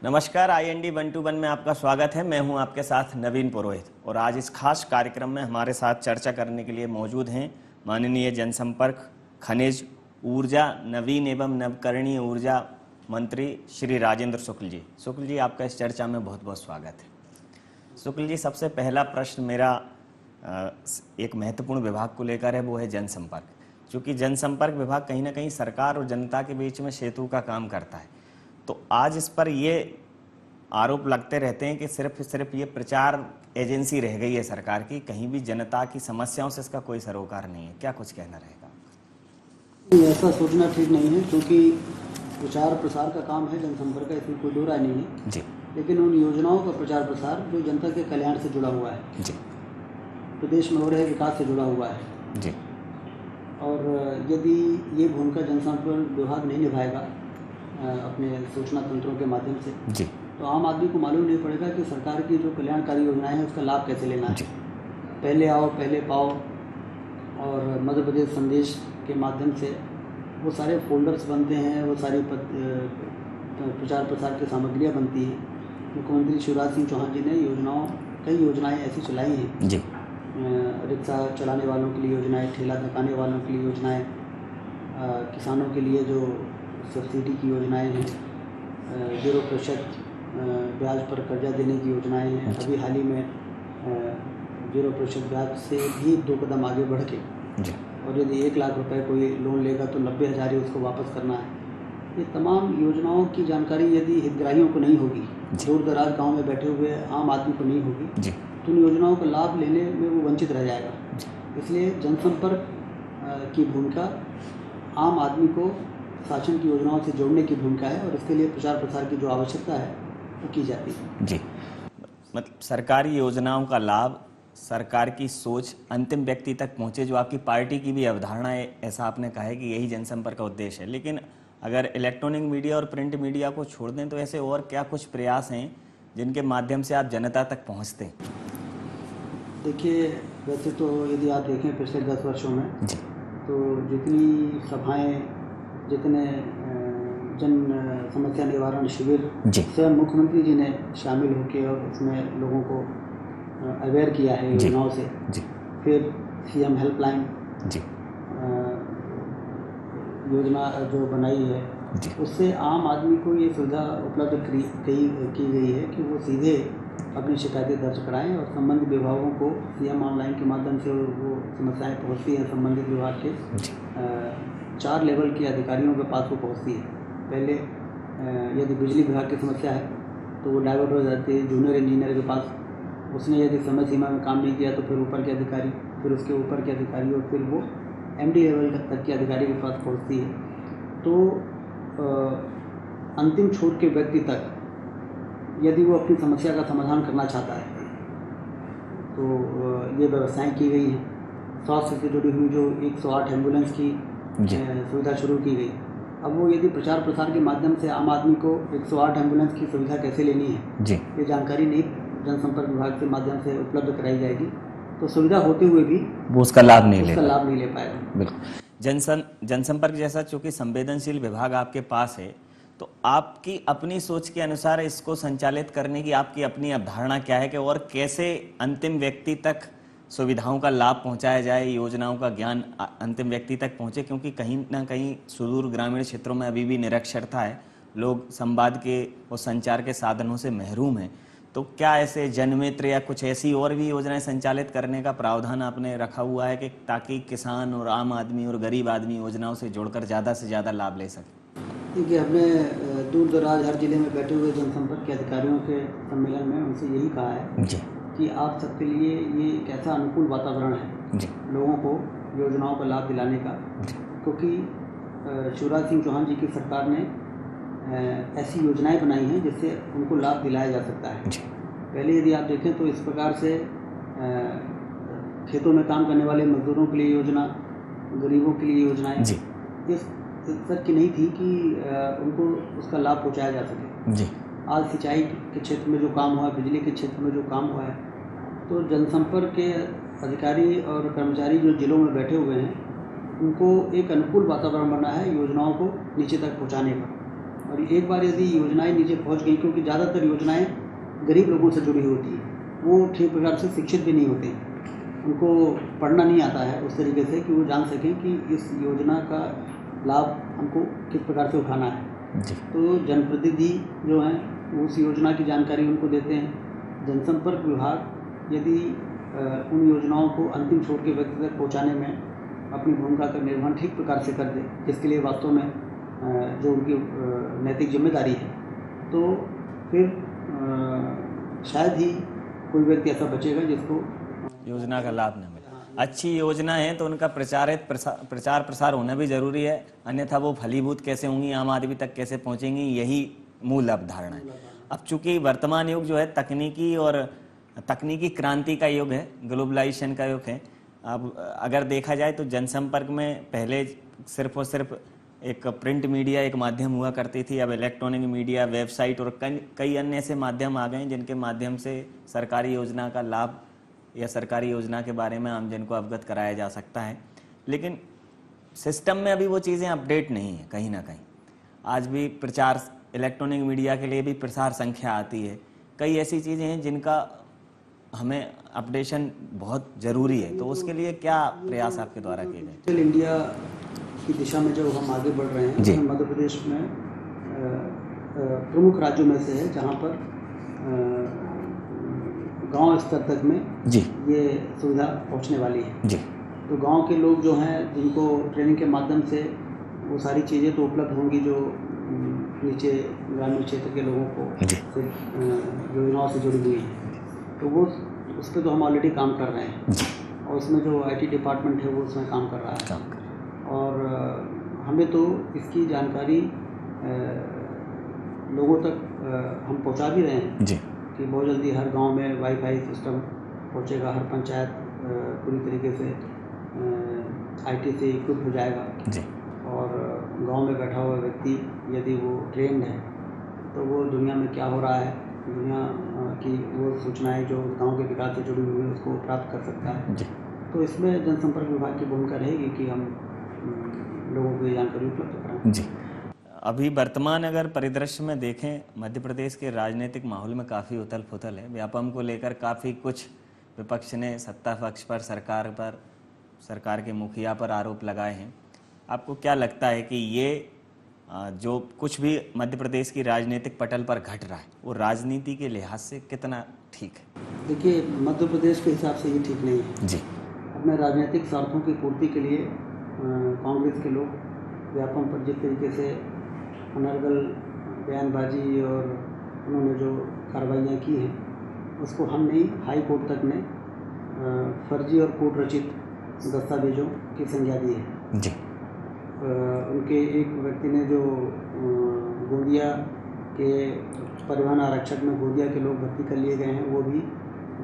नमस्कार, IND 121 में आपका स्वागत है। मैं हूं आपके साथ नवीन पुरोहित और आज इस खास कार्यक्रम में हमारे साथ चर्चा करने के लिए मौजूद हैं माननीय जनसंपर्क, खनिज, ऊर्जा, नवीन एवं नवकरणीय ऊर्जा मंत्री श्री राजेंद्र शुक्ल जी। शुक्ल जी, आपका इस चर्चा में बहुत बहुत स्वागत है। शुक्ल जी, सबसे पहला प्रश्न मेरा एक महत्वपूर्ण विभाग को लेकर है, वो है जनसंपर्क। क्योंकि जनसंपर्क विभाग कहीं ना कहीं सरकार और जनता के बीच में सेतु का काम करता है। तो आज इस पर ये आरोप लगते रहते हैं कि सिर्फ ये प्रचार एजेंसी रह गई है सरकार की, कहीं भी जनता की समस्याओं से इसका कोई सरोकार नहीं है। क्या कुछ कहना रहेगा? ऐसा सोचना ठीक नहीं है, क्योंकि प्रचार प्रसार का काम है जनसंपर्क का, इसमें कोई दो राय नहीं है जी। लेकिन उन योजनाओं का प्रचार प्रसार जो जनता के कल्याण से जुड़ा हुआ है जी। प्रदेश में हो रहे विकास से जुड़ा हुआ है जी। और यदि ये भूमिका जनसंपर्क विभाग नहीं निभाएगा अपने सूचना तंत्रों के माध्यम से जी, तो आम आदमी को मालूम नहीं पड़ेगा कि सरकार की जो कल्याणकारी योजनाएं हैं उसका लाभ कैसे लेना जी। है। पहले आओ पहले पाओ और मध्य प्रदेश संदेश के माध्यम से वो सारे फोल्डर्स बनते हैं, वो सारी प्रचार प्रसार की सामग्रियाँ बनती हैं। मुख्यमंत्री शिवराज सिंह चौहान जी ने कई योजनाएं ऐसी चलाई हैं जी। रिक्शा चलाने वालों के लिए योजनाएं, ठेला धकाने वालों के लिए योजनाएं, किसानों के लिए जो सब्सिडी की योजनाएं हैं, 0% ब्याज पर कर्जा देने की योजनाएं हैं। अभी हाल ही में 0% ब्याज से भी 2 कदम आगे बढ़ के जी। और यदि 1 लाख रुपए कोई लोन लेगा तो 90,000 ही उसको वापस करना है। ये तमाम योजनाओं की जानकारी यदि हितग्राहियों को नहीं होगी, दूर दराज गाँव में बैठे हुए आम आदमी को नहीं होगी, तो उन योजनाओं का लाभ लेने में वो वंचित रह जाएगा। इसलिए जनसंपर्क की भूमिका आम आदमी को शासन की योजनाओं से जोड़ने की भूमिका है और इसके लिए प्रचार प्रसार की जो आवश्यकता है वो की जाती है। जी। मतलब सरकारी योजनाओं का लाभ, सरकार की सोच अंतिम व्यक्ति तक पहुंचे, जो आपकी पार्टी की भी अवधारणा है, ऐसा आपने कहा है कि यही जनसंपर्क का उद्देश्य है। लेकिन अगर इलेक्ट्रॉनिक मीडिया और प्रिंट मीडिया को छोड़ दें तो ऐसे और क्या कुछ प्रयास हैं जिनके माध्यम से आप जनता तक पहुँचते हैं? देखिए, वैसे तो यदि आप देखें पिछले 10 वर्षों में जी, तो जितनी सभाएं, जितने जन समस्या निवारण शिविर स्वयं मुख्यमंत्री जी ने शामिल होकर और उसमें लोगों को अवेयर किया है योजनाओं से। जी। फिर CM हेल्पलाइन जी। योजना जो बनाई है उससे आम आदमी को ये सुविधा उपलब्ध की गई है कि वो सीधे अपनी शिकायतें दर्ज कराएं और संबंधित विभागों को CM ऑनलाइन के माध्यम से वो समस्याएं पहुंचती हैं। संबंधित विभाग के 4 लेवल के अधिकारियों के पास वो पहुंचती है। पहले यदि बिजली विभाग की समस्या है तो वो डाइवर्ट हो जाती है जूनियर इंजीनियर के पास। उसने यदि समय सीमा में काम नहीं किया तो फिर ऊपर के अधिकारी, फिर उसके ऊपर के अधिकारी और फिर वो MD लेवल तक के अधिकारी के पास पहुंचती है। तो अंतिम छोर के व्यक्ति तक यदि वो अपनी समस्या का समाधान करना चाहता है तो ये व्यवस्थाएं की गई हैं। स्वास्थ्य से जुड़ी हुई जो 108 एम्बुलेंस की सुविधा शुरू की गई। अब वो यदि प्रचार प्रसार के माध्यम से आम आदमी को 108 एम्बुलेंस की सुविधा कैसे लेनी है ये जानकारी नहीं जनसंपर्क विभाग के माध्यम से उपलब्ध कराई जाएगी तो सुविधा होते हुए भी वो उसका लाभ नहीं ले पाएगा। बिल्कुल। जनसंपर्क जैसा चूंकि संवेदनशील विभाग आपके पास है, तो आपकी अपनी सोच के अनुसार इसको संचालित करने की आपकी अपनी अवधारणा क्या है कि और कैसे अंतिम व्यक्ति तक सुविधाओं का लाभ पहुंचाया जाए, योजनाओं का ज्ञान अंतिम व्यक्ति तक पहुंचे? क्योंकि कहीं ना कहीं सुदूर ग्रामीण क्षेत्रों में अभी भी निरक्षरता है, लोग संवाद के और संचार के साधनों से महरूम हैं। तो क्या ऐसे जनमित्र या कुछ ऐसी और भी योजनाएं संचालित करने का प्रावधान आपने रखा हुआ है कि ताकि किसान और आम आदमी और गरीब आदमी योजनाओं से जुड़कर ज़्यादा से ज़्यादा लाभ ले सके? देखिए, हमने दूर दराज हर जिले में बैठे हुए जनसंपर्क के अधिकारियों के सम्मेलन में उनसे यही कहा है कि आप सबके लिए ये एक ऐसा अनुकूल वातावरण है लोगों को योजनाओं का लाभ दिलाने का, क्योंकि शिवराज सिंह चौहान जी की सरकार ने ऐसी योजनाएं बनाई हैं जिससे उनको लाभ दिलाया जा सकता है। पहले यदि आप देखें तो इस प्रकार से खेतों में काम करने वाले मजदूरों के लिए योजना, गरीबों के लिए योजनाएं इस तक की नहीं थी कि उनको उसका लाभ पहुंचाया जा सके। आज सिंचाई के क्षेत्र में जो काम हुआ है, बिजली के क्षेत्र में जो काम हुआ है, तो जनसंपर्क के अधिकारी और कर्मचारी जो जिलों में बैठे हुए हैं उनको एक अनुकूल वातावरण बना है योजनाओं को नीचे तक पहुंचाने का। और एक बार यदि योजनाएं नीचे पहुंच गई, क्योंकि ज़्यादातर योजनाएं गरीब लोगों से जुड़ी होती हैं, वो ठीक प्रकार से शिक्षित भी नहीं होते, उनको पढ़ना नहीं आता है उस तरीके से कि वो जान सकें कि इस योजना का लाभ हमको किस प्रकार से उठाना है जी। तो जनप्रतिनिधि जो हैं उस योजना की जानकारी उनको देते हैं। जनसंपर्क विभाग यदि उन योजनाओं को अंतिम छोर के व्यक्ति तक पहुँचाने में अपनी भूमिका का निर्वहन ठीक प्रकार से कर दे, जिसके लिए वास्तव में जो उनकी नैतिक जिम्मेदारी है, तो फिर शायद ही कोई व्यक्ति ऐसा बचेगा जिसको योजना का लाभ न मिले। अच्छी योजना है तो उनका प्रचार प्रसार होना भी जरूरी है, अन्यथा वो फलीभूत कैसे होंगी, आम आदमी तक कैसे पहुंचेंगी, यही मूल अवधारणा है। अब चूंकि वर्तमान युग जो है तकनीकी क्रांति का युग है, ग्लोबलाइजेशन का युग है। अब अगर देखा जाए तो जनसंपर्क में पहले सिर्फ और सिर्फ एक प्रिंट मीडिया एक माध्यम हुआ करती थी, अब इलेक्ट्रॉनिक मीडिया, वेबसाइट और कई अन्य ऐसे माध्यम आ गए हैं जिनके माध्यम से सरकारी योजना का लाभ या सरकारी योजना के बारे में आमजन को अवगत कराया जा सकता है। लेकिन सिस्टम में अभी वो चीज़ें अपडेट नहीं है। कहीं ना कहीं आज भी प्रचार, इलेक्ट्रॉनिक मीडिया के लिए भी प्रसार संख्या आती है, कई ऐसी चीज़ें हैं जिनका हमें अपडेशन बहुत ज़रूरी है। तो उसके लिए क्या प्रयास आपके द्वारा किए गए? डिजिटल इंडिया की दिशा में जब हम आगे बढ़ रहे हैं, तो मध्य प्रदेश में प्रमुख राज्यों में से है जहाँ पर गांव स्तर तक में जी ये सुविधा पहुंचने वाली है जी। तो गांव के लोग जो हैं, जिनको ट्रेनिंग के माध्यम से वो सारी चीज़ें तो उपलब्ध होंगी जो नीचे ग्रामीण क्षेत्र के लोगों को योजनाओं से जुड़ी हुई हैं, तो वो उस पर तो हम ऑलरेडी काम कर रहे हैं और उसमें जो IT डिपार्टमेंट है वो उसमें काम कर रहा है। और हमें तो इसकी जानकारी लोगों तक हम पहुंचा भी रहे हैं जी कि बहुत जल्दी हर गांव में वाईफाई सिस्टम पहुंचेगा, हर पंचायत पूरी तरीके से IT से इक्विप हो जाएगा जी। और गांव में बैठा हुआ व्यक्ति यदि वो ट्रेंड है तो वो दुनिया में क्या हो रहा है, दुनिया की वो सूचनाएं जो गांव के विकास से जुड़ी हुई है उसको प्राप्त कर सकता है जी। तो इसमें जनसंपर्क विभाग की भूमिका रहेगी कि हम लोगों को ये जानकारी उपलब्ध कराएं। जी। अभी वर्तमान अगर परिदृश्य में देखें, मध्य प्रदेश के राजनीतिक माहौल में काफ़ी उथल पुथल है। व्यापम को लेकर काफ़ी कुछ विपक्ष ने सत्ता पक्ष पर, सरकार के मुखिया पर आरोप लगाए हैं। आपको क्या लगता है कि ये जो कुछ भी मध्य प्रदेश की राजनीतिक पटल पर घट रहा है वो राजनीति के लिहाज से कितना ठीक है? देखिए, मध्य प्रदेश के हिसाब से ये ठीक नहीं है जी। अपने राजनीतिक स्वार्थों की पूर्ति के लिए कांग्रेस के लोग व्यापम पर जिस तरीके से अनर्गल बयानबाजी और उन्होंने जो कार्रवाइयाँ की हैं उसको हम नहीं, हाई कोर्ट तक ने फर्जी और कोर्ट रचित दस्तावेजों की संज्ञा दी है जी। उनके एक व्यक्ति ने जो गोंदिया के परिवहन आरक्षक में गोंदिया के लोग भर्ती कर लिए गए हैं, वो भी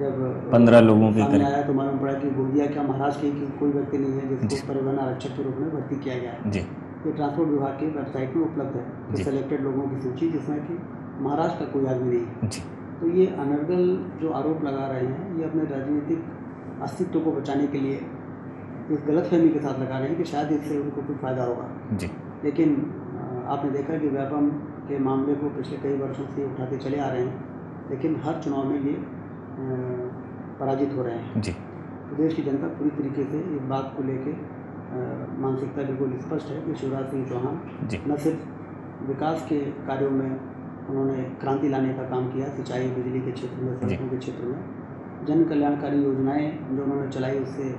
जब 15 लोगों के सामने आया तो मालूम पड़ा कि गोंदिया क्या महाराष्ट्र की कोई व्यक्ति नहीं है जिसको परिवहन आरक्षक के रूप में भर्ती किया गया है। जी। ये ट्रांसपोर्ट विभाग की वेबसाइट में उपलब्ध है कि सेलेक्टेड लोगों की सूची, जिसमें कि महाराष्ट्र का कोई आदमी नहीं है जी। तो ये अनर्गल जो आरोप लगा रहे हैं, ये अपने राजनीतिक अस्तित्व को बचाने के लिए इस गलतफहमी के साथ लगा रहे हैं कि शायद इससे उनको कुछ फ़ायदा होगा जी। लेकिन आपने देखा कि व्यापम के मामले को पिछले कई वर्षों से उठाते चले आ रहे हैं, लेकिन हर चुनाव में ये पराजित हो रहे हैं जी। प्रदेश की जनता पूरी तरीके से इस बात को लेके मानसिकता बिल्कुल स्पष्ट है कि शिवराज सिंह चौहान न सिर्फ विकास के कार्यों में उन्होंने क्रांति लाने का काम किया, सिंचाई, बिजली के क्षेत्र में, सड़कों के क्षेत्र में, जन कल्याणकारी योजनाएं जो उन्होंने चलाई उससे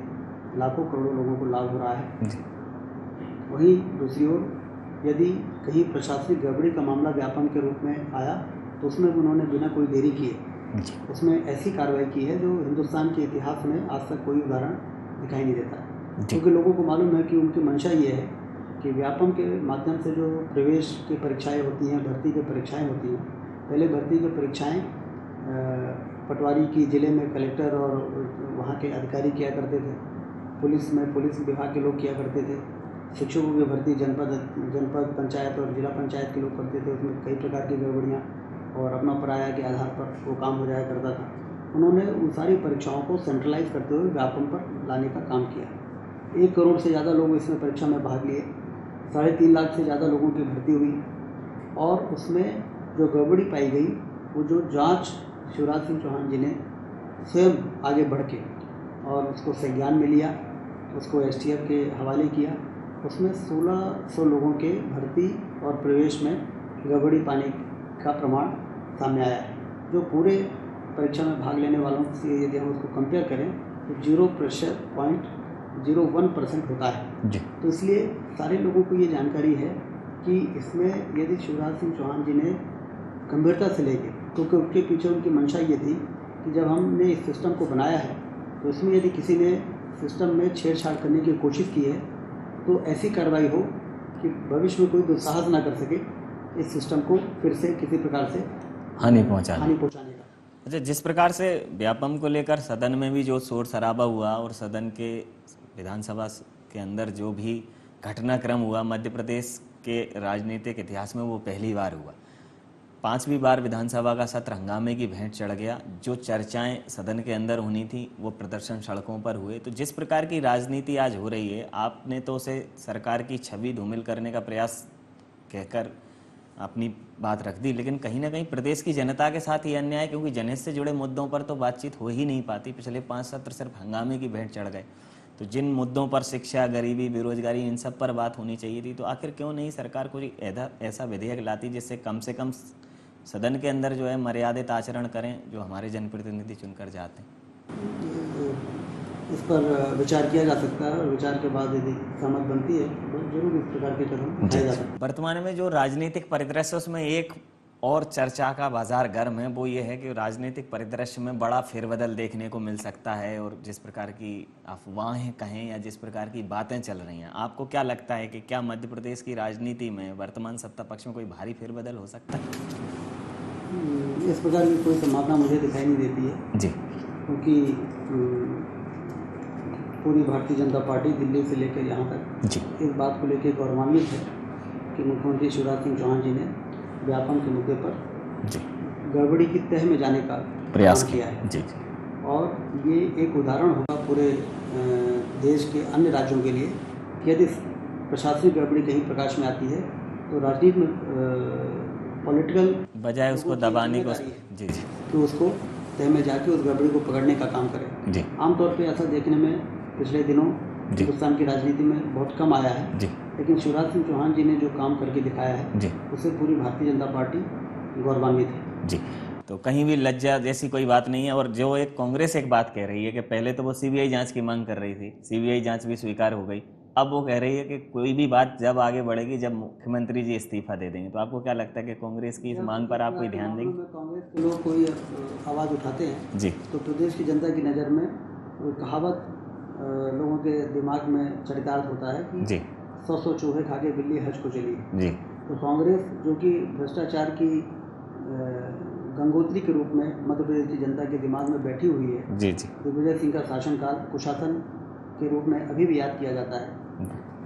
लाखों करोड़ों लोगों को लाभ हो रहा है। वहीं दूसरी ओर यदि कहीं प्रशासनिक गड़बड़ी का मामला व्यापम के रूप में आया तो उसमें उन्होंने बिना कोई देरी किए उसमें ऐसी कार्रवाई की है जो हिंदुस्तान के इतिहास में आज तक कोई उदाहरण दिखाई नहीं देता, क्योंकि लोगों को मालूम है कि उनकी मंशा ये है कि व्यापम के माध्यम से जो प्रवेश की परीक्षाएं होती हैं, भर्ती की परीक्षाएं होती हैं, पहले भर्ती की परीक्षाएं पटवारी की ज़िले में कलेक्टर और वहाँ के अधिकारी किया करते थे, पुलिस में पुलिस विभाग के लोग किया करते थे, शिक्षकों की भर्ती जनपद पंचायत और जिला पंचायत के लोग करते थे। उसमें कई प्रकार की गड़बड़ियाँ और अपना पराया के आधार पर वो काम हो जाया करता था। उन्होंने उन सारी परीक्षाओं को सेंट्रलाइज करते हुए व्यापम पर लाने का काम किया। 1 करोड़ से ज़्यादा लोग इसमें परीक्षा में भाग लिए, 3.5 लाख से ज़्यादा लोगों की भर्ती हुई और उसमें जो गड़बड़ी पाई गई वो जो जांच शिवराज सिंह चौहान जी ने स्वयं आगे बढ़ के और उसको संज्ञान में लिया, उसको एसटीएफ के हवाले किया। उसमें 1600 लोगों के भर्ती और प्रवेश में गड़बड़ी पाने का प्रमाण सामने आया है, जो पूरे परीक्षा में भाग लेने वालों से यदि हम उसको कंपेयर करें तो 0.01% होता है जी। तो इसलिए सारे लोगों को ये जानकारी है कि इसमें यदि शिवराज सिंह चौहान जी ने गंभीरता से लेके, क्योंकि उसके पीछे उनकी मंशा ये थी कि जब हमने इस सिस्टम को बनाया है तो इसमें यदि किसी ने सिस्टम में छेड़छाड़ करने की कोशिश की है तो ऐसी कार्रवाई हो कि भविष्य में कोई दुस्साहस ना कर सके इस सिस्टम को फिर से किसी प्रकार से हानि पहुंचाने का। अच्छा, जिस प्रकार से व्यापम को लेकर सदन में भी जो शोर शराबा हुआ और सदन के विधानसभा के अंदर जो भी घटनाक्रम हुआ, मध्य प्रदेश के राजनीतिक इतिहास में वो पहली बार हुआ। 5वीं बार विधानसभा का सत्र हंगामे की भेंट चढ़ गया। जो चर्चाएं सदन के अंदर होनी थी वो प्रदर्शन सड़कों पर हुए। तो जिस प्रकार की राजनीति आज हो रही है, आपने तो उसे सरकार की छवि धूमिल करने का प्रयास कहकर अपनी बात रख दी, लेकिन कहीं ना कहीं प्रदेश की जनता के साथ ये अन्याय, क्योंकि जनहित से जुड़े मुद्दों पर तो बातचीत हो ही नहीं पाती। पिछले 5 सत्र सिर्फ हंगामे की भेंट चढ़ गए। तो जिन मुद्दों पर शिक्षा, गरीबी, बेरोजगारी, इन सब पर बात होनी चाहिए थी, तो आखिर क्यों नहीं सरकार कोई ऐसा विधेयक लाती जिससे कम से कम सदन के अंदर जो है मर्यादित आचरण करें जो हमारे जनप्रतिनिधि चुनकर जाते हैं। इस पर विचार किया जा सकता है और विचार के बाद यदि सहमत बनती है तो जरूर इस प्रकार के कदम उठाए जा सकते हैं। वर्तमान में जो राजनीतिक परिदृश्य उसमें एक और चर्चा का बाजार गर्म है, वो ये है कि राजनीतिक परिदृश्य में बड़ा फेरबदल देखने को मिल सकता है। और जिस प्रकार की अफवाहें कहें या जिस प्रकार की बातें चल रही हैं, आपको क्या लगता है कि क्या मध्य प्रदेश की राजनीति में वर्तमान सत्ता पक्ष में कोई भारी फेरबदल हो सकता है? इस प्रकार की कोई संभावना मुझे दिखाई नहीं देती है जी, क्योंकि पूरी भारतीय जनता पार्टी दिल्ली से लेकर यहाँ तक जी, इस बात को लेकर गौरवान्वित है कि मुख्यमंत्री शिवराज सिंह चौहान जी ने व्यापम के मुद्दे पर जी, गड़बड़ी की तह में जाने का प्रयास किया है। जी, और ये एक उदाहरण होगा पूरे देश के अन्य राज्यों के लिए कि यदि प्रशासनिक गड़बड़ी कहीं प्रकाश में आती है तो राजनीति में पॉलिटिकल बजाय उसको दबाने को, जी जी, तो उसको तह में जाके उस गड़बड़ी को पकड़ने का काम करें। जी, आमतौर पे ऐसा देखने में पिछले दिनों हिंदुस्तान की राजनीति में बहुत कम आया है जी, लेकिन शिवराज सिंह चौहान जी ने जो काम करके दिखाया है जी, उससे पूरी भारतीय जनता पार्टी गौरवान्वित है। जी। तो कहीं भी लज्जा जैसी कोई बात नहीं है। और जो एक कांग्रेस एक बात कह रही है कि पहले तो वो सीबीआई जांच की मांग कर रही थी, सीबीआई जांच भी स्वीकार हो गई, अब वो कह रही है कि कोई भी बात जब आगे बढ़ेगी जब मुख्यमंत्री जी इस्तीफा दे देंगे। तो आपको क्या लगता है कि कांग्रेस की इस मांग पर आप कोई ध्यान देंगे? कांग्रेस के लोग कोई आवाज़ उठाते हैं जी, तो प्रदेश की जनता की नज़र में वो कहावत लोगों के दिमाग में चरितार्थ होता है कि जी, 100 चूहे खा के बिल्ली हज को चली। जी, तो कांग्रेस जो कि भ्रष्टाचार की गंगोत्री के रूप में मध्य प्रदेश की जनता के दिमाग में बैठी हुई है। जी, जी, दिग्विजय सिंह का शासनकाल कुशासन के रूप में अभी भी याद किया जाता है।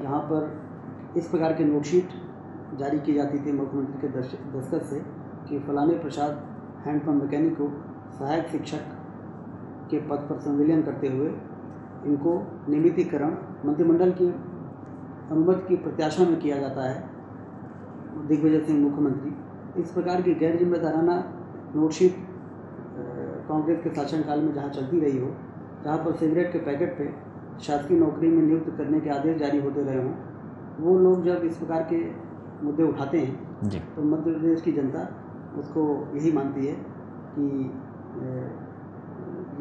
यहाँ पर इस प्रकार के नोटशीट जारी की जाती थी मुख्यमंत्री के दस्तखत से कि फलाने प्रसाद हैंडपम्प मैकेनिक को सहायक शिक्षक के पद पर संविलियन करते हुए इनको नियमितीकरण मंत्रिमंडल की अनुमति की प्रत्याशा में किया जाता है। दिग्विजय सिंह मुख्यमंत्री इस प्रकार की गैर जिम्मेदाराना नोटशीट कांग्रेस के शासनकाल में जहाँ चलती रही हो, जहाँ पर सिगरेट के पैकेट पे शासकीय नौकरी में नियुक्त करने के आदेश जारी होते रहे हों, वो लोग जब इस प्रकार के मुद्दे उठाते हैं जी, तो मध्य प्रदेश की जनता उसको यही मानती है कि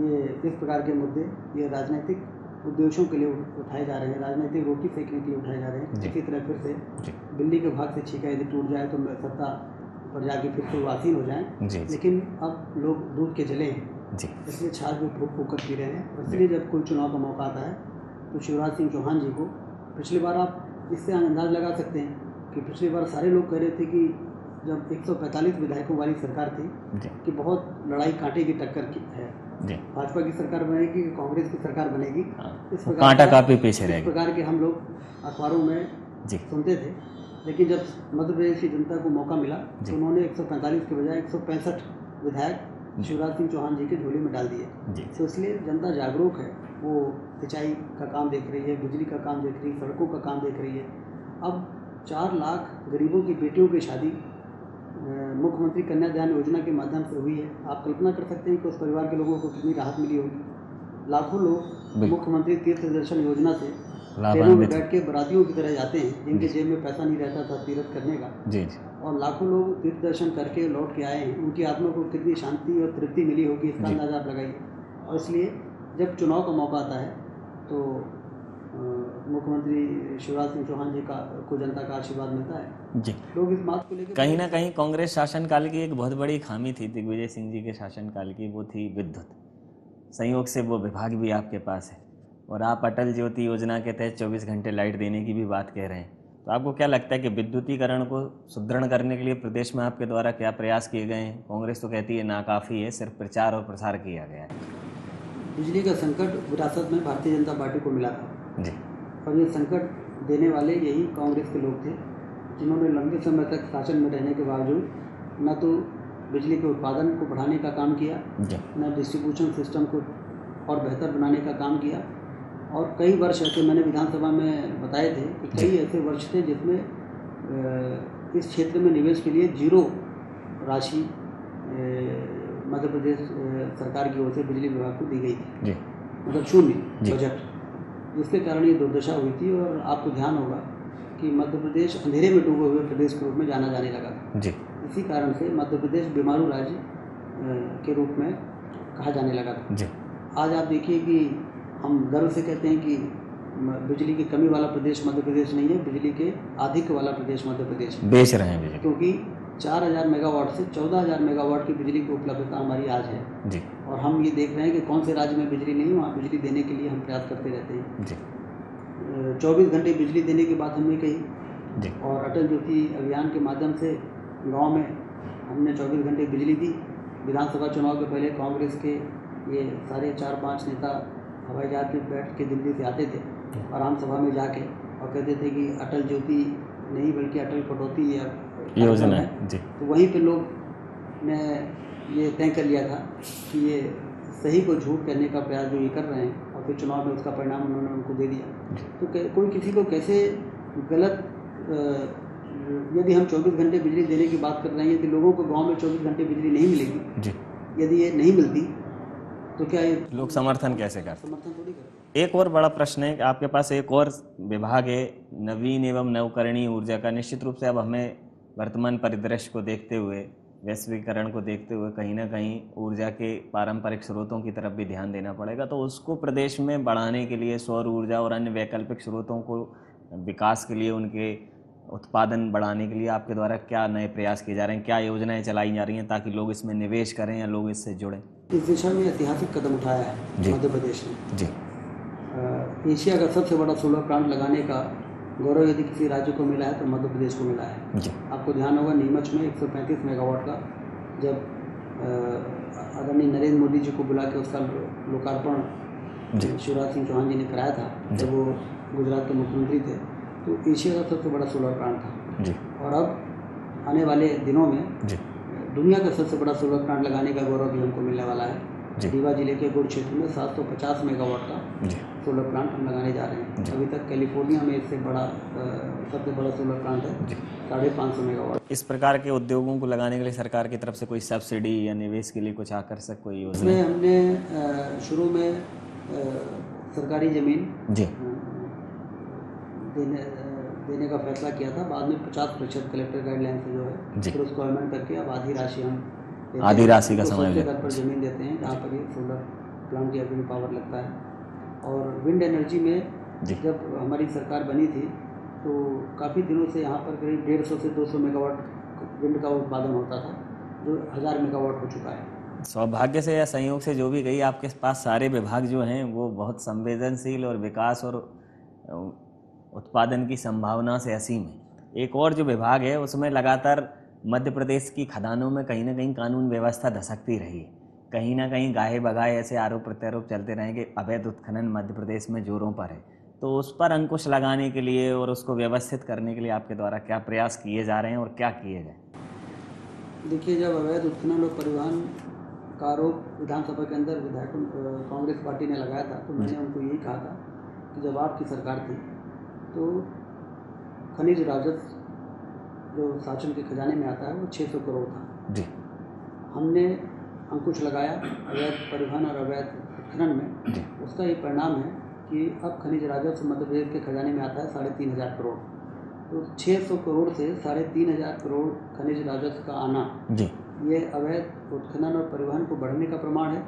ये इस प्रकार के मुद्दे ये राजनीतिक उद्देश्यों के लिए उठाए जा रहे हैं, राजनीतिक रोटी फेंकने के लिए उठाए जा रहे हैं। इसी तरह फिर से बिल्ली के भाग से छीका यदि टूट जाए तो सत्ता पर जाके फिर से वो आसीन हो जाएं। लेकिन अब लोग दूध के जले हैं, इसलिए छाछ भी फूक फूक कर पी रहे हैं। और इसलिए जब कोई चुनाव का मौका आता है तो शिवराज सिंह चौहान जी को पिछली बार आप इससे अंदाज लगा सकते हैं कि पिछली बार सारे लोग कह रहे थे कि जब 145 विधायकों वाली सरकार थी कि बहुत लड़ाई कांटे की टक्कर की है, भाजपा की सरकार बनेगी कांग्रेस की सरकार बनेगी, इस प्रकार के हम लोग अखबारों में सुनते थे। लेकिन जब मध्य प्रदेश की जनता को मौका मिला तो उन्होंने 145 के बजाय 165 विधायक शिवराज सिंह चौहान जी के झोली में डाल दिए। तो इसलिए जनता जागरूक है, वो सिंचाई का काम देख रही है, बिजली का काम देख रही है, सड़कों का काम देख रही है। अब 4 लाख गरीबों की बेटियों की शादी मुख्यमंत्री कन्यादान योजना के माध्यम से हुई है। आप कल्पना कर सकते हैं कि उस परिवार के लोगों को कितनी राहत मिली होगी। लाखों लोग मुख्यमंत्री तीर्थ दर्शन योजना से ट्रेनों में बैठ के बरातियों की तरह जाते हैं, जिनके जेब में पैसा नहीं रहता था तीर्थ करने का, जी, और लाखों लोग तीर्थ दर्शन करके लौट के आए हैं। उनकी आत्मा को कितनी शांति और तृप्ति मिली होगी, इसका अंदाजा आप लगाइए। और इसलिए जब चुनाव का मौका आता है तो मुख्यमंत्री शिवराज सिंह चौहान जी को जनता का आशीर्वाद मिलता है जी। लोग इस बात को लेकर कहीं ना कहीं कांग्रेस शासनकाल की एक बहुत बड़ी खामी थी दिग्विजय सिंह जी के शासनकाल की, वो थी विद्युत। संयोग से वो विभाग भी आपके पास है और आप अटल ज्योति योजना के तहत 24 घंटे लाइट देने की भी बात कह रहे हैं। तो आपको क्या लगता है कि विद्युतीकरण को सुदृढ़ करने के लिए प्रदेश में आपके द्वारा क्या प्रयास किए गए हैं? कांग्रेस तो कहती है नाकाफ़ी है, सिर्फ प्रचार और प्रसार किया गया है। बिजली का संकट विरासत में भारतीय जनता पार्टी को मिला था जी, और ये संकट देने वाले यही कांग्रेस के लोग थे, जिन्होंने लंबे समय तक शासन में रहने के बावजूद न तो बिजली के उत्पादन को बढ़ाने का काम किया, न डिस्ट्रीब्यूशन सिस्टम को और बेहतर बनाने का काम किया। और कई वर्ष ऐसे मैंने विधानसभा में बताए थे कि कई ऐसे वर्ष थे जिसमें इस क्षेत्र में निवेश के लिए जीरो राशि मध्य प्रदेश सरकार की ओर से बिजली विभाग को दी गई थी, मतलब शून्य बजट, जिसके कारण ये दुर्दशा हुई थी। और आपको ध्यान होगा कि मध्य प्रदेश अंधेरे में डूबे हुए प्रदेश के रूप में जाना जाने लगा था जी। इसी कारण से मध्य प्रदेश बीमारू राज्य के रूप में कहा जाने लगा था जी। आज आप देखिए कि हम गर्व से कहते हैं कि बिजली की कमी वाला प्रदेश मध्य प्रदेश नहीं है, बिजली के आधिक्य वाला प्रदेश मध्य प्रदेश बेच रहे हैं बिजली, क्योंकि 4000 मेगावाट से 14000 मेगावाट की बिजली की उपलब्धता हमारी आज है जी। और हम ये देख रहे हैं कि कौन से राज्य में बिजली नहीं, वहाँ बिजली देने के लिए हम प्रयास करते रहते हैं जी। 24 घंटे बिजली देने की बात हमने कही जी। और अटल ज्योति अभियान के माध्यम से गांव में हमने 24 घंटे बिजली दी। विधानसभा चुनाव के पहले कांग्रेस के ये सारे 4-5 नेता हवाई जहाज में बैठ के दिल्ली से आते थे और आम सभा में जाके और कहते थे कि अटल ज्योति नहीं बल्कि अटल कटौती योजना है जी। तो वहीं पे लोग ने ये तय कर लिया था कि ये सही को झूठ करने का प्रयास जो ये कर रहे हैं और फिर चुनाव में उसका परिणाम उन्होंने उनको दे दिया। तो कोई किसी को कैसे गलत यदि हम 24 घंटे बिजली देने की बात कर रहे हैं, यदि लोगों को गांव में 24 घंटे बिजली नहीं मिलेगी जी, यदि ये नहीं मिलती तो क्या ये लोग समर्थन कैसे करते? समर्थन थोड़ी करते। एक और बड़ा प्रश्न है कि आपके पास एक और विभाग है नवीन एवं नवकरणीय ऊर्जा का। निश्चित रूप से अब हमें वर्तमान परिदृश्य को देखते हुए, वैश्वीकरण को देखते हुए कहीं ना कहीं ऊर्जा के पारंपरिक स्रोतों की तरफ भी ध्यान देना पड़ेगा। तो उसको प्रदेश में बढ़ाने के लिए सौर ऊर्जा और अन्य वैकल्पिक स्रोतों को विकास के लिए, उनके उत्पादन बढ़ाने के लिए आपके द्वारा क्या नए प्रयास किए जा रहे हैं, क्या योजनाएं चलाई जा रही हैं ताकि लोग इसमें निवेश करें या लोग इससे जुड़ें? इस दिशा में ऐतिहासिक कदम उठाया है मध्य प्रदेश ने जी। एशिया का सबसे बड़ा सोलर प्लांट लगाने का गौरव यदि किसी राज्य को मिला है तो मध्य प्रदेश को मिला है जी। आपको ध्यान होगा नीमच में 135 मेगावाट का जब आदरणीय नरेंद्र मोदी जी को बुला के उसका लोकार्पण शिवराज सिंह चौहान जी ने कराया था जब वो गुजरात के मुख्यमंत्री थे, तो एशिया का सबसे बड़ा सोलर प्लांट था जी। और अब आने वाले दिनों में जी। दुनिया का सबसे बड़ा सोलर प्लांट लगाने का गौरव भी हमको मिलने वाला है। रीवा जिले के गुड़ क्षेत्र में 750 मेगावाट का सोलर प्लांट हम लगाने जा रहे हैं। अभी तक कैलिफोर्निया में इससे बड़ा सबसे बड़ा सोलर प्लांट है 550 मेगावाट। इस प्रकार के उद्योगों को लगाने के लिए सरकार की तरफ से कोई सब्सिडी या निवेश के लिए कुछ आकर्षक कोई योजना? इसमें हमने शुरू में सरकारी ज़मीन जी देने का फैसला किया था, बाद में 50% कलेक्टर गाइडलाइन से जो है फिर उसको अमेंड करके अब आधी राशि हम आधी राशि का समय पर ज़मीन देते हैं जहाँ पर ये सोलर प्लांट या विंड पावर लगता है। और विंड एनर्जी में जब हमारी सरकार बनी थी तो काफ़ी दिनों से यहाँ पर करीब 150 से 200 मेगावाट विंड का उत्पादन होता था जो 1000 मेगावाट हो चुका है। सौभाग्य से या संयोग से जो भी गई, आपके पास सारे विभाग जो हैं वो बहुत संवेदनशील और विकास और उत्पादन की संभावना से असीम है। एक और जो विभाग है उसमें लगातार मध्य प्रदेश की खदानों में कहीं ना कहीं कानून व्यवस्था धसकती रही है, कहीं ना कहीं गाहे बगाहे ऐसे आरोप प्रत्यारोप चलते रहे कि अवैध उत्खनन मध्य प्रदेश में जोरों पर है। तो उस पर अंकुश लगाने के लिए और उसको व्यवस्थित करने के लिए आपके द्वारा क्या प्रयास किए जा रहे हैं और क्या किए गए? देखिए, जब अवैध उत्खनन और परिवहन का आरोप विधानसभा के अंदर विधायकों कांग्रेस पार्टी ने लगाया था तो मैंने उनको यही कहा था कि जब आपकी सरकार थी तो खनिज राजस्व जो शासन के खजाने में आता है वो 600 करोड़ था। जी हमने अंकुश लगाया अवैध परिवहन और अवैध उत्खनन में। जी उसका ये परिणाम है कि अब खनिज राजस्व मध्य प्रदेश के खजाने में आता है 3,500 करोड़। तो 600 करोड़ से 3,500 करोड़ खनिज राजस्व का आना, जी ये अवैध उत्खनन और परिवहन को बढ़ने का प्रमाण है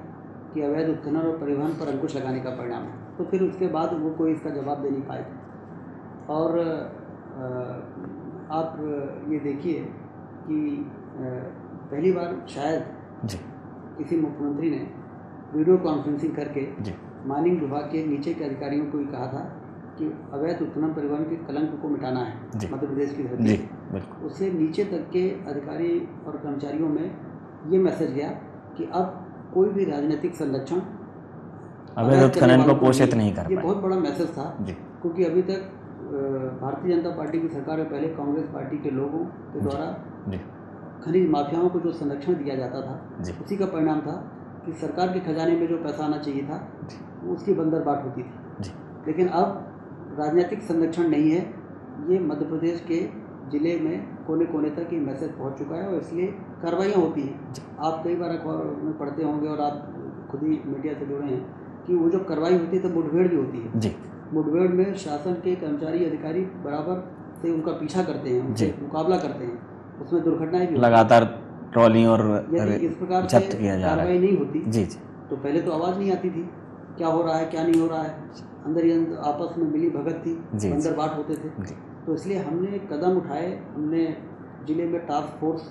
कि अवैध उत्खनन और परिवहन पर अंकुश लगाने का परिणाम है। तो फिर उसके बाद वो कोई इसका जवाब दे नहीं पाए थे। और आप ये देखिए कि पहली बार शायद जी किसी मुख्यमंत्री ने वीडियो कॉन्फ्रेंसिंग करके जी माइनिंग विभाग के नीचे के अधिकारियों को भी कहा था कि अवैध उत्खनन परिवहन के कलंक को मिटाना है जी। मध्य प्रदेश की धरती जी से। बिल्कुल। उससे नीचे तक के अधिकारी और कर्मचारियों में ये मैसेज गया कि अब कोई भी राजनीतिक संरक्षण अवैध उत्खनन को पोषित नहीं कर ये पाए। बहुत बड़ा मैसेज था जी क्योंकि अभी तक भारतीय जनता पार्टी की सरकार में पहले कांग्रेस पार्टी के लोगों के द्वारा जी खनिज माफियाओं को जो संरक्षण दिया जाता था जी उसी का परिणाम था कि सरकार के खजाने में जो पैसा आना चाहिए था उसकी बंदरबाट होती थी। जी लेकिन अब राजनीतिक संरक्षण नहीं है। ये मध्य प्रदेश के ज़िले में कोने कोने तक ये मैसेज पहुंच चुका है और इसलिए कार्रवाइयाँ होती हैं। आप कई बार अखबार में पढ़ते होंगे और आप खुद ही मीडिया से जुड़े हैं कि वो जो कार्रवाई होती है तो मुठभेड़ भी होती है। जी मुठभेड़ में शासन के कर्मचारी अधिकारी बराबर से उनका पीछा करते हैं, उनसे मुकाबला करते हैं, उसमें दुर्घटनाएं भी लगातार ट्रॉली और यदि इस प्रकार जब्त से किया जा रहा है। कार्रवाई नहीं होती जी जी तो पहले तो आवाज़ नहीं आती थी क्या हो रहा है क्या नहीं हो रहा है, अंदर ही अंदर आपस में मिली भगत थी, जी, बंदरबाट होते थे। जी तो इसलिए हमने कदम उठाए, हमने ज़िले में टास्क फोर्स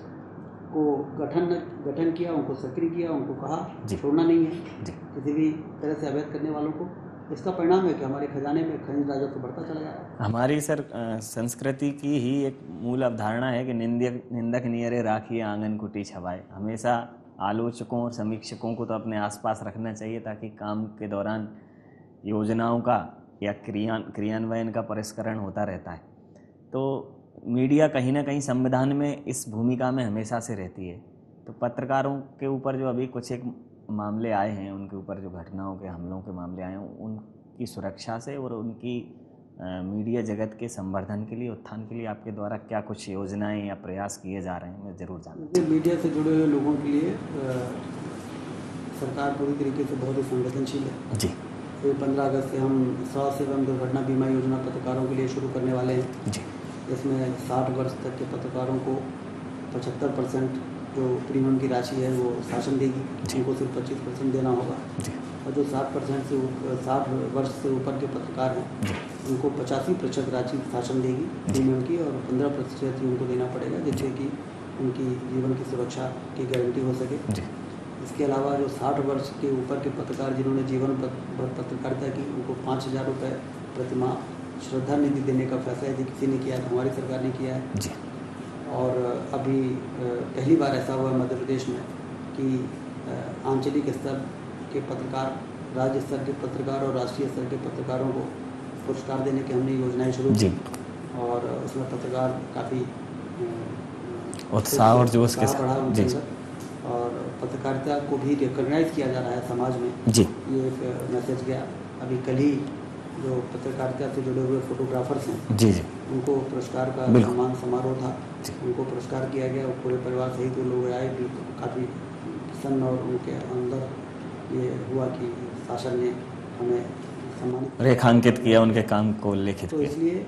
को गठन किया, उनको सक्रिय किया, उनको कहा जी। छोड़ना नहीं है जी किसी भी तरह से अवैध करने वालों को। इसका परिणाम है कि हमारे खजाने में खनिज राजस्व बढ़ता चला जा रहा है। हमारी सर संस्कृति की ही एक मूल अवधारणा है कि निंदक नियरे राखिए आंगन कुटी छवाए। हमेशा आलोचकों और समीक्षकों को तो अपने आसपास रखना चाहिए ताकि काम के दौरान योजनाओं का या क्रियान्वयन का परिष्करण होता रहता है। तो मीडिया कहीं ना कहीं संविधान में इस भूमिका में हमेशा से रहती है। तो पत्रकारों के ऊपर जो अभी कुछ एक मामले आए हैं, उनके ऊपर जो घटनाओं के हमलों के मामले आए हैं, उनकी सुरक्षा से और उनकी मीडिया जगत के संवर्धन के लिए, उत्थान के लिए आपके द्वारा क्या कुछ योजनाएं या प्रयास किए जा रहे हैं, मैं ज़रूर जानूँ। मीडिया से जुड़े हुए लोगों के लिए सरकार पूरी तरीके से बहुत ही संवेदनशील है जी। तो 15 अगस्त से हम स्वास्थ्य एवं दुर्घटना बीमा योजना पत्रकारों के लिए शुरू करने वाले हैं जी। इसमें 60 वर्ष तक के पत्रकारों को 75% जो प्रीमियम की राशि है वो शासन देगी, उनको सिर्फ 25% देना होगा जी। और जो 60% से 60 वर्ष से ऊपर के पत्रकार हैं जी। उनको 85% राशि शासन देगी प्रीमियम की और 15% ही उनको देना पड़ेगा जिससे कि उनकी जीवन की सुरक्षा की गारंटी हो सके। जी। इसके अलावा जो 60 वर्ष के ऊपर के पत्रकार जिन्होंने जीवन भर पत्रकारिता की उनको 5,000 रुपये प्रतिमाह श्रद्धा निधि देने का फैसला यदि किसी ने किया है तो हमारी सरकार ने किया है। जी। और अभी पहली बार ऐसा हुआ है मध्य प्रदेश में कि आंचलिक स्तर के पत्रकार, राज्य स्तर के पत्रकार और राष्ट्रीय स्तर के पत्रकारों को पुरस्कार देने की हमने योजनाएं शुरू की और उसमें पत्रकार काफ़ी उत्साह और जोश के बढ़ा साथ उनके अंदर और पत्रकारिता को भी रिकॉग्नाइज किया जा रहा है समाज में। जी। ये एक मैसेज गया। अभी कल ही जो पत्रकारिता से जुड़े हुए फोटोग्राफर्स हैं जी जी उनको पुरस्कार का सम्मान समारोह था, उनको पुरस्कार किया गया और पूरे परिवार सहित वो लोग आए भी काफ़ी प्रसन्न और उनके अंदर ये हुआ कि शासन ने हमें सम्मानित रेखांकित किया, उनके काम को लेखित तो किया। इसलिए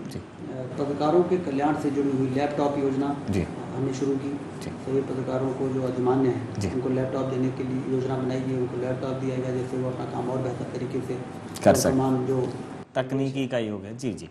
पत्रकारों के कल्याण से जुड़ी हुई लैपटॉप योजना जी। हमने शुरू की। सभी पत्रकारों को जो अधिमान्य हैं उनको लैपटॉप देने के लिए योजना बनाई गई, उनको लैपटॉप दिया गया जिससे वो अपना काम और बेहतर तरीके से कर सकें। तमाम जो तकनीकी का योग है। जी जी।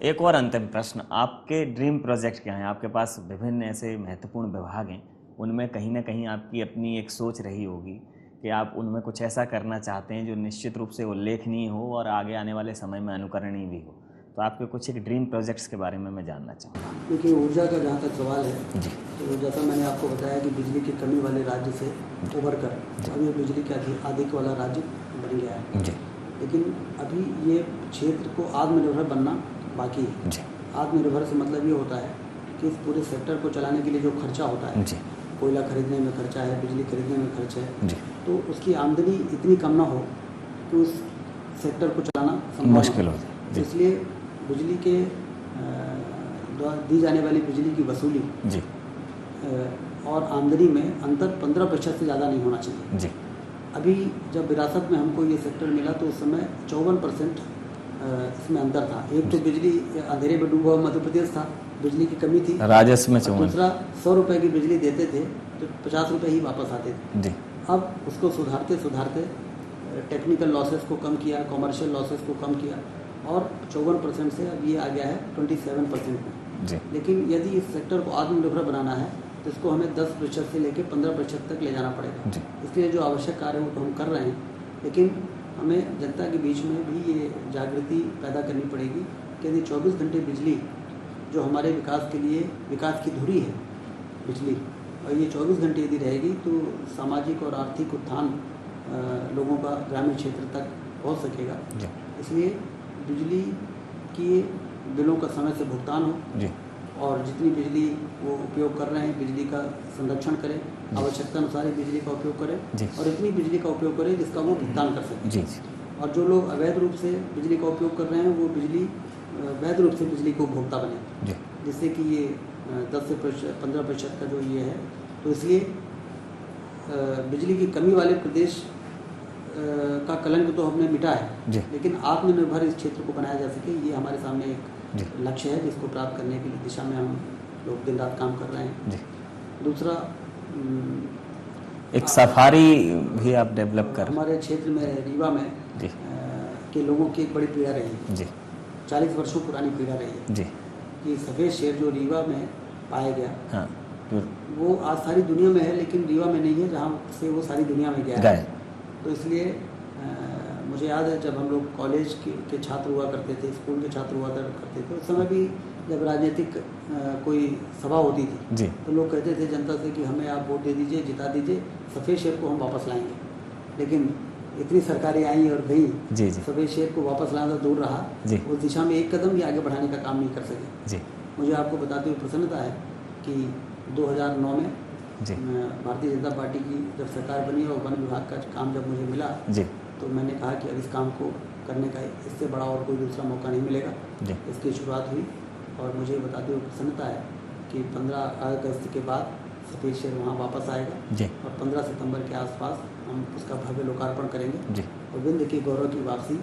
एक और अंतिम प्रश्न, आपके ड्रीम प्रोजेक्ट क्या हैं? आपके पास विभिन्न ऐसे महत्वपूर्ण विभाग हैं, उनमें कहीं ना कहीं आपकी अपनी एक सोच रही होगी कि आप उनमें कुछ ऐसा करना चाहते हैं जो निश्चित रूप से उल्लेखनीय हो और आगे आने वाले समय में अनुकरणीय भी हो। तो आपके कुछ एक ड्रीम प्रोजेक्ट्स के बारे में मैं जानना चाहूँगा। क्योंकि ऊर्जा का जहाँ तक सवाल है जी। तो जैसा मैंने आपको बताया कि बिजली की कमी वाले राज्य से उभर कर अभी बिजली के अधिक वाला राज्य बन गया है। जी। लेकिन अभी ये क्षेत्र को आत्मनिर्भर बनना बाकी है। जी। आत्मनिर्भर से मतलब ये होता है कि इस पूरे सेक्टर को चलाने के लिए जो खर्चा होता है, जी। कोयला खरीदने में खर्चा है, बिजली खरीदने में खर्च है, जी। तो उसकी आमदनी इतनी कम ना हो कि उस सेक्टर को चलाना संभव मुश्किल हो जाए। इसलिए बिजली के दी जाने वाली बिजली की वसूली जी और आमदनी में अंतर 15% से ज़्यादा नहीं होना चाहिए। जी अभी जब विरासत में हमको ये सेक्टर मिला तो उस समय 54% इसमें अंतर था। एक तो बिजली अंधेरे में डूबा हुआ मध्य प्रदेश था, बिजली की कमी थी, राजस्व में और दूसरा 100 रुपये की बिजली देते थे तो 50 रुपये ही वापस आते थे। जी अब उसको सुधारते सुधारते टेक्निकल लॉसेस को कम किया, कॉमर्शियल लॉसेस को कम किया और 54% से अब ये आ गया है 27% में। जी लेकिन यदि इस सेक्टर को आत्मनिर्भर बनाना है तो इसको हमें 10% से लेकर 15% तक ले जाना पड़ेगा। जी इसलिए जो आवश्यक कार्य है वो तो हम कर रहे हैं, लेकिन हमें जनता के बीच में भी ये जागृति पैदा करनी पड़ेगी कि यदि 24 घंटे बिजली जो हमारे विकास के लिए विकास की धुरी है बिजली, और ये 24 घंटे यदि रहेगी तो सामाजिक और आर्थिक उत्थान लोगों का ग्रामीण क्षेत्र तक पहुंच सकेगा। जी इसलिए बिजली की बिलों का समय से भुगतान हो जी और जितनी बिजली वो उपयोग कर रहे हैं बिजली का संरक्षण करें, आवश्यकता अनुसार ही बिजली का उपयोग करें जी और इतनी बिजली का उपयोग करें जिसका वो भुगतान कर सकें। जी और जो लोग अवैध रूप से बिजली का उपयोग कर रहे हैं वो बिजली वैध रूप से बिजली को उपभोक्ता बने, जी जिससे कि ये 10 से 15% का जो ये है, तो इसलिए बिजली की कमी वाले प्रदेश का कलंक तो हमने मिटा है, जी लेकिन आत्मनिर्भर इस क्षेत्र को बनाया जा सके ये हमारे सामने एक जी लक्ष्य है जिसको प्राप्त करने की दिशा में हम लोग दिन रात काम कर रहे हैं। जी दूसरा एक सफारी भी आप डेवलप कर हमारे क्षेत्र में रीवा में जी के लोगों की एक बड़ी पीड़ा रही है, जी 40 वर्षों पुरानी पीड़ा रही है जी कि सफ़ेद शेर जो रीवा में पाया गया हाँ तो वो आज सारी दुनिया में है, लेकिन रीवा में नहीं है जहाँ से वो सारी दुनिया में गया है। गए तो इसलिए मुझे याद है जब हम लोग कॉलेज के छात्र हुआ करते थे, स्कूल के छात्र हुआ करते थे, उस समय भी जब राजनीतिक कोई सभा होती थी जी तो लोग कहते थे जनता से कि हमें आप वोट दे दीजिए, जिता दीजिए, सफ़ेद शेर को हम वापस लाएंगे। लेकिन इतनी सरकारें आई और गई, जी जी सफ़ेद शेर को वापस लाना दूर रहा, जी उस दिशा में एक कदम भी आगे बढ़ाने का काम नहीं कर सके। जी मुझे आपको बताते हुए प्रसन्नता है कि 2009 में जी भारतीय जनता पार्टी की जब सरकार बनी और वन विभाग का काम जब मुझे मिला जी तो मैंने कहा कि अब इस काम को करने का इससे बड़ा और कोई दूसरा मौका नहीं मिलेगा। जी इसकी शुरुआत हुई और मुझे बताते हुए प्रसन्नता है कि 15 अगस्त के बाद सफ़ेद शेर वहाँ वापस आएगा जी और 15 सितंबर के आसपास हम उसका भव्य लोकार्पण करेंगे जी और विंध्य की गौरव की वापसी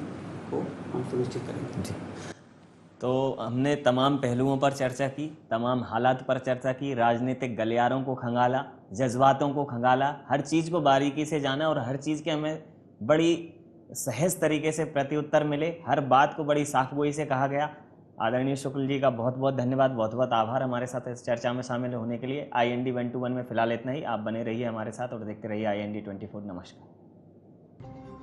को हम सुनिश्चित करेंगे। जी तो हमने तमाम पहलुओं पर चर्चा की, तमाम हालात पर चर्चा की, राजनीतिक गलियारों को खंगाला, जज्बातों को खंगाला, हर चीज़ को बारीकी से जाना और हर चीज़ के हमें बड़ी सहज तरीके से प्रत्युत्तर मिले, हर बात को बड़ी साफ़गोई से कहा गया। आदरणीय शुक्ल जी का बहुत बहुत धन्यवाद, बहुत बहुत आभार हमारे साथ इस चर्चा में शामिल होने के लिए। IND 121 में फ़िलहाल इतना ही। आप बने रहिए हमारे साथ और देखते रहिए IND 24। नमस्कार।